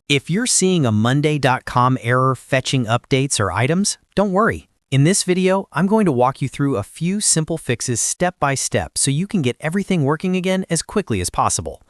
If you're seeing a Monday.com error fetching updates or items, don't worry. In this video, I'm going to walk you through a few simple fixes step by step so you can get everything working again as quickly as possible.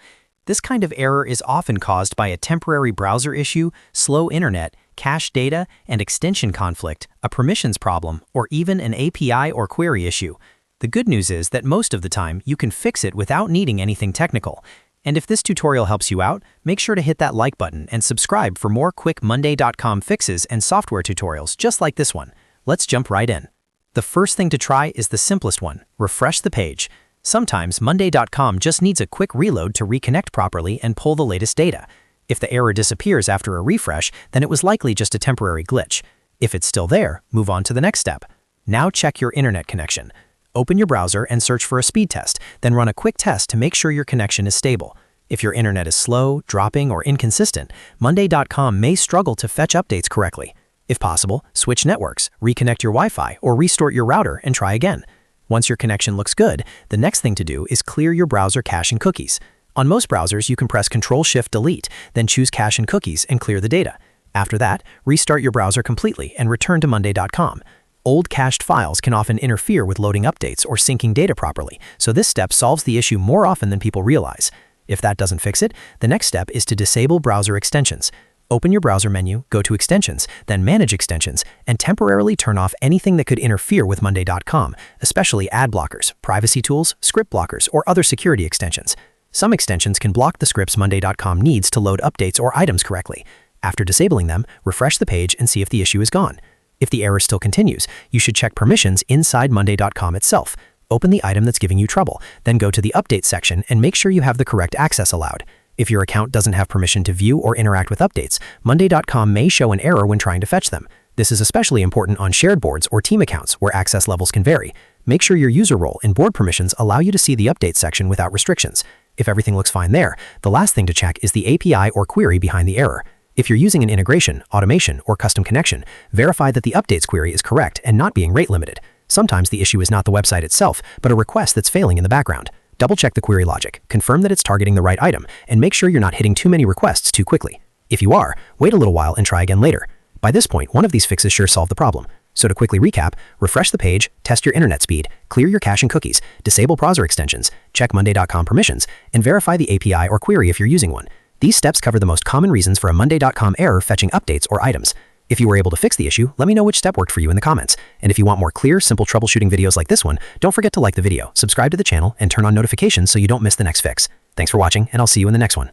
This kind of error is often caused by a temporary browser issue, slow internet, cache data, and extension conflict, a permissions problem, or even an API or query issue. The good news is that most of the time, you can fix it without needing anything technical. And if this tutorial helps you out, make sure to hit that like button and subscribe for more quick Monday.com fixes and software tutorials just like this one. Let's jump right in. The first thing to try is the simplest one: refresh the page. Sometimes Monday.com just needs a quick reload to reconnect properly and pull the latest data. If the error disappears after a refresh, then it was likely just a temporary glitch. If it's still there, move on to the next step. Now check your internet connection. Open your browser and search for a speed test, then run a quick test to make sure your connection is stable. If your internet is slow, dropping, or inconsistent, Monday.com may struggle to fetch updates correctly. If possible, switch networks, reconnect your Wi-Fi, or restart your router and try again. Once your connection looks good, the next thing to do is clear your browser cache and cookies. On most browsers, you can press Ctrl-Shift-Delete, then choose Cache and Cookies and clear the data. After that, restart your browser completely and return to Monday.com. Old cached files can often interfere with loading updates or syncing data properly, so this step solves the issue more often than people realize. If that doesn't fix it, the next step is to disable browser extensions. Open your browser menu, go to Extensions, then Manage Extensions, and temporarily turn off anything that could interfere with Monday.com, especially ad blockers, privacy tools, script blockers, or other security extensions. Some extensions can block the scripts Monday.com needs to load updates or items correctly. After disabling them, refresh the page and see if the issue is gone. If the error still continues, you should check permissions inside Monday.com itself. Open the item that's giving you trouble, then go to the Update section and make sure you have the correct access allowed. If your account doesn't have permission to view or interact with updates, Monday.com may show an error when trying to fetch them. This is especially important on shared boards or team accounts where access levels can vary. Make sure your user role and board permissions allow you to see the Update section without restrictions. If everything looks fine there, the last thing to check is the API or query behind the error. If you're using an integration, automation, or custom connection, verify that the updates query is correct and not being rate limited. Sometimes the issue is not the website itself, but a request that's failing in the background. Double-check the query logic, confirm that it's targeting the right item, and make sure you're not hitting too many requests too quickly. If you are, wait a little while and try again later. By this point, one of these fixes sure solve the problem. So to quickly recap, refresh the page, test your internet speed, clear your cache and cookies, disable browser extensions, check Monday.com permissions, and verify the API or query if you're using one. These steps cover the most common reasons for a Monday.com error fetching updates or items. If you were able to fix the issue, let me know which step worked for you in the comments. And if you want more clear, simple troubleshooting videos like this one, don't forget to like the video, subscribe to the channel, and turn on notifications so you don't miss the next fix. Thanks for watching, and I'll see you in the next one.